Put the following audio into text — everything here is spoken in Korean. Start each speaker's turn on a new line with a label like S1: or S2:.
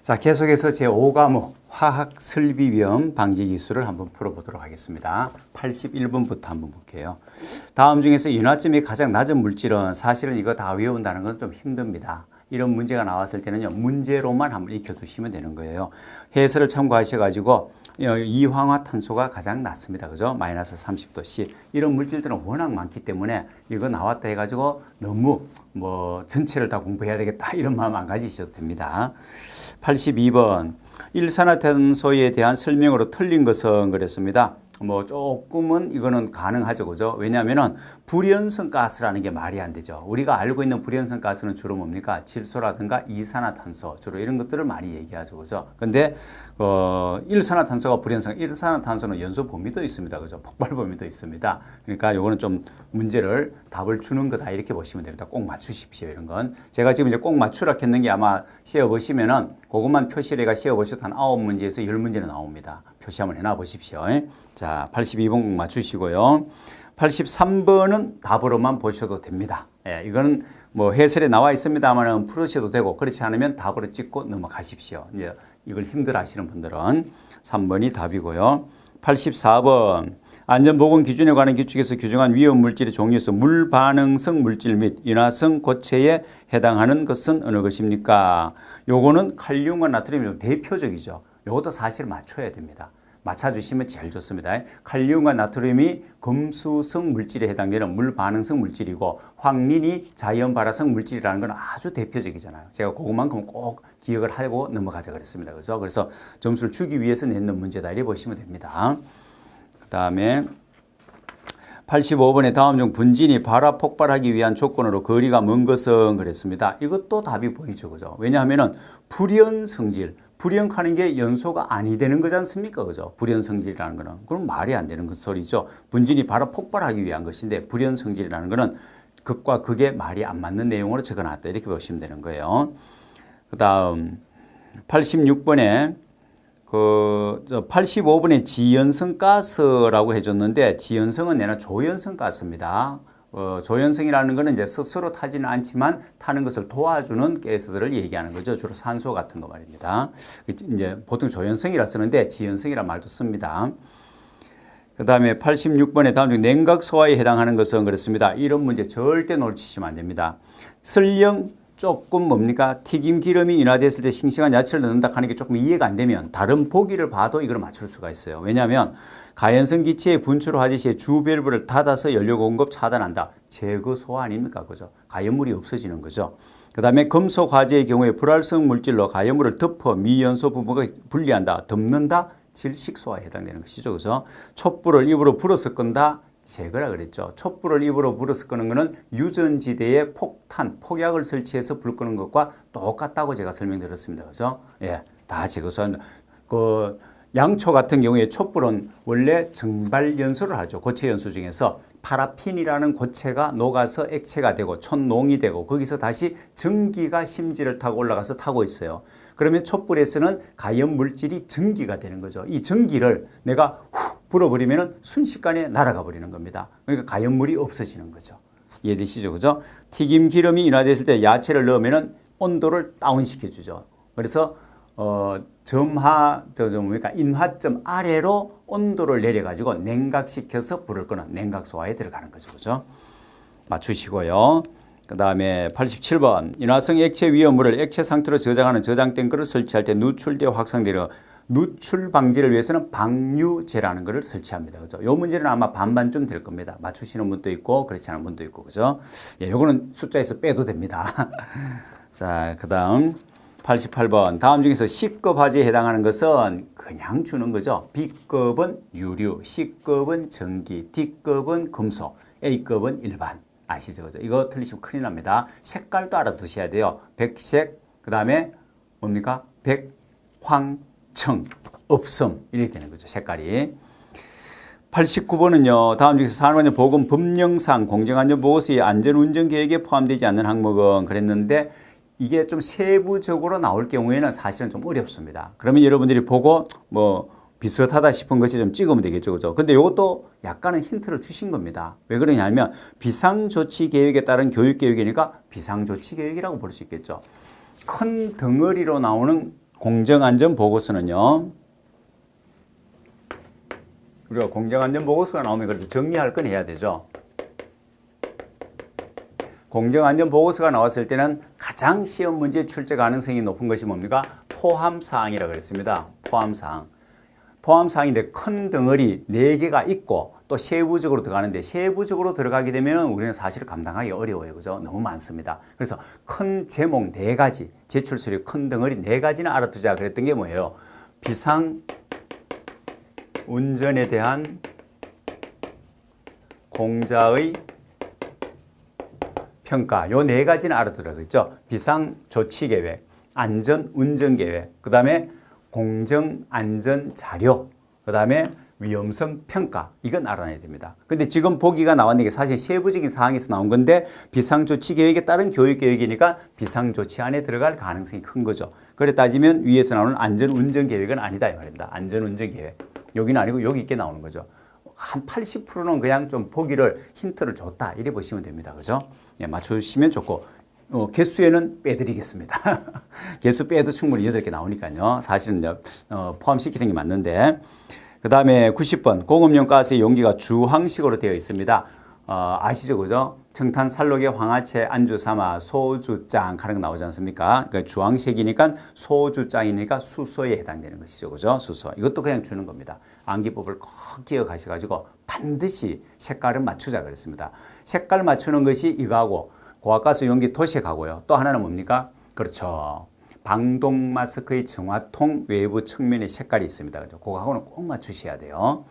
S1: 자, 계속해서 제5과목 화학 설비 위험 방지 기술을 한번 풀어보도록 하겠습니다. 81번부터 한번 볼게요. 다음 중에서 인화점이 가장 낮은 물질은 사실은 이거 다 외운다는 건 좀 힘듭니다. 이런 문제가 나왔을 때는요, 문제로만 한번 익혀두시면 되는 거예요. 해설을 참고하셔가지고 이황화탄소가 가장 낮습니다. 그죠? 마이너스 30도 C. 이런 물질들은 워낙 많기 때문에 이거 나왔다 해가지고 너무 전체를 다 공부해야 되겠다 이런 마음 안 가지셔도 됩니다. 82번. 일산화탄소에 대한 설명으로 틀린 것은 그랬습니다. 조금은 이거는 가능하죠. 그죠? 왜냐하면은 불연성 가스라는 게 말이 안 되죠. 우리가 알고 있는 불연성 가스는 주로 뭡니까? 질소라든가 이산화탄소, 주로 이런 것들을 많이 얘기하죠. 그죠? 근데, 일산화탄소가 일산화탄소는 연소 범위도 있습니다. 그죠? 폭발 범위도 있습니다. 그러니까 요거는 좀 문제를 답을 주는 거다. 이렇게 보시면 됩니다. 꼭 맞추십시오. 이런 건. 제가 지금 이제 꼭 맞추라 했는 게 아마 씌워보시면은 그것만 표시를 해가 씌워보셔도 한 9문제에서 10문제는 나옵니다. 표시 한번 해놔 보십시오. 자, 82번 꼭 맞추시고요. 83번은 답으로만 보셔도 됩니다. 예, 이거는 해설에 나와 있습니다만 풀으셔도 되고 그렇지 않으면 답으로 찍고 넘어가십시오. 이제 이걸 힘들어 하시는 분들은 3번이 답이고요. 84번. 안전보건 기준에 관한 규칙에서 규정한 위험 물질의 종류에서 물반응성 물질 및 인화성 고체에 해당하는 것은 어느 것입니까? 요거는 칼륨과 나트륨이 대표적이죠. 요것도 사실 맞춰야 됩니다. 맞춰주시면 제일 좋습니다. 칼륨과 나트륨이 금수성 물질에 해당되는 물반응성 물질이고 황린이 자연발화성 물질이라는 건 아주 대표적이잖아요. 제가 그것만큼 꼭 기억을 하고 넘어가자 그랬습니다. 그죠? 그래서 점수를 주기 위해서 냈는 문제다 이렇게 보시면 됩니다. 그 다음에 85번에 다음 중 분진이 발화 폭발하기 위한 조건으로 거리가 먼 것은 그랬습니다. 이것도 답이 보이죠. 그죠? 왜냐하면은 불연성질, 불연하는 게 연소가 아니 되는 거지 않습니까? 그죠? 불연성질이라는 거는. 그럼 말이 안 되는 소리죠. 분진이 발화 폭발하기 위한 것인데 불연성질이라는 거는 극과 극의 말이 안 맞는 내용으로 적어놨다. 이렇게 보시면 되는 거예요. 그 다음 86번에 85번에 지연성 가스라고 해줬는데 지연성은 내나 조연성 가스입니다. 조연성이라는 것은 이제 스스로 타지는 않지만 타는 것을 도와주는 가스들을 얘기하는 거죠. 주로 산소 같은 거 말입니다. 이제 보통 조연성이라 쓰는데 지연성이라 말도 씁니다. 그 다음에 86번에 다음 중 냉각 소화에 해당하는 것은 그렇습니다. 이런 문제 절대 놓치시면 안 됩니다. 설령 조금 튀김 기름이 인화됐을 때 싱싱한 야채를 넣는다 하는 게 조금 이해가 안 되면 다른 보기를 봐도 이걸 맞출 수가 있어요. 왜냐하면 가연성 기체의 분출을 하지 시에 주 밸브를 닫아서 연료 공급 차단한다. 제거 소화 아닙니까? 그죠? 가연물이 없어지는 거죠. 그 다음에 금속 화재의 경우에 불활성 물질로 가연물을 덮어 미연소 부분을 분리한다. 덮는다. 질식 소화에 해당되는 것이죠. 그죠? 촛불을 입으로 불어서 끈다. 제거라 그랬죠. 촛불을 입으로 불어서 끄는 것은 유전지대에 폭약을 설치해서 불 끄는 것과 똑같다고 제가 설명드렸습니다. 그죠? 예, 다 제거소화합니다. 양초 같은 경우에 촛불은 원래 증발연소를 하죠. 고체연소 중에서 파라핀이라는 고체가 녹아서 액체가 되고 촛농이 되고 거기서 다시 전기가 심지를 타고 올라가서 타고 있어요. 그러면 촛불에서는 가연 물질이 전기가 되는 거죠. 이 전기를 내가 불어버리면 순식간에 날아가 버리는 겁니다. 그러니까 가연물이 없어지는 거죠. 이해되시죠? 그죠? 튀김 기름이 인화됐을 때 야채를 넣으면 온도를 다운시켜 주죠. 그래서 인화점 아래로 온도를 내려가지고 냉각시켜서 불을 끄는 냉각소화에 들어가는 거죠. 그죠? 맞추시고요. 그 다음에 87번. 인화성 액체 위험물을 액체 상태로 저장하는 저장 탱크를 설치할 때 누출되어 확산되는 누출 방지를 위해서는 방류제라는 것을 설치합니다. 그죠? 요 문제는 아마 반반쯤 될 겁니다. 맞추시는 분도 있고 그렇지 않은 분도 있고. 그죠? 예, 요거는 숫자에서 빼도 됩니다. 자, 그 다음 88번. 다음 중에서 C급 화재에 해당하는 것은 그냥 주는 거죠. B급은 유류, C급은 전기, D급은 금속, A급은 일반. 아시죠? 그죠? 이거 틀리시면 큰일 납니다. 색깔도 알아두셔야 돼요. 백색, 그 다음에 뭡니까? 백황청, 없음. 이렇게 되는 거죠. 색깔이. 89번은요. 다음 중에서 산업안전 보건 법령상 공정안전보고서의 안전운전 계획에 포함되지 않는 항목은 그랬는데 이게 좀 세부적으로 나올 경우에는 사실은 좀 어렵습니다. 그러면 여러분들이 보고 비슷하다 싶은 것이 좀 찍으면 되겠죠. 그죠? 근데 이것도 약간은 힌트를 주신 겁니다. 왜 그러냐면 비상조치 계획에 따른 교육 계획이니까 비상조치 계획이라고 볼 수 있겠죠. 큰 덩어리로 나오는 공정안전보고서는요. 우리가 공정안전보고서가 나오면 그래도 정리할 건 해야 되죠. 공정안전보고서가 나왔을 때는 가장 시험 문제 출제 가능성이 높은 것이 뭡니까? 포함사항이라고 그랬습니다. 포함사항. 포함사항인데 큰 덩어리 4개가 있고 또 세부적으로 들어가는데 세부적으로 들어가게 되면 우리는 사실 감당하기 어려워요. 그죠? 너무 많습니다. 그래서 큰 제목 4가지, 제출서류 큰 덩어리 4가지는 알아두자 그랬던 게 뭐예요? 비상 운전에 대한 공자의 평가 요 4가지는 알아두라 그랬죠. 비상조치계획, 안전운전계획, 그 다음에 공정안전자료, 그 다음에 위험성 평가 이건 알아내야 됩니다. 근데 지금 보기가 나왔는 게 사실 세부적인 사항에서 나온 건데 비상조치계획에 따른 교육계획이니까 비상조치 안에 들어갈 가능성이 큰 거죠. 그래 따지면 위에서 나오는 안전운전계획은 아니다 이 말입니다. 안전운전계획 여기는 아니고 여기 있게 나오는 거죠. 한 80%는 그냥 좀 보기를 힌트를 줬다 이래 보시면 됩니다. 그죠? 예, 맞추시면 좋고 개수에는 빼드리겠습니다. 개수 빼도 충분히 8개 나오니까요. 사실은 포함시키는 게 맞는데 그 다음에 90번 공업용 가스의 용기가 주황식으로 되어 있습니다. 아시죠? 그죠? 청탄 살록에 황화채 안주 삼아 소주장 하는 거 나오지 않습니까? 그러니까 주황색이니까 소주장이니까 수소에 해당되는 것이죠. 그죠? 수소. 이것도 그냥 주는 겁니다. 암기법을 꼭 기억하셔가지고 반드시 색깔은 맞추자 그랬습니다. 색깔 맞추는 것이 이거하고 고압가스 용기 도색하고요. 또 하나는 뭡니까? 그렇죠. 방독 마스크의 정화통 외부 측면에 색깔이 있습니다. 그죠? 그거하고는 꼭 맞추셔야 돼요.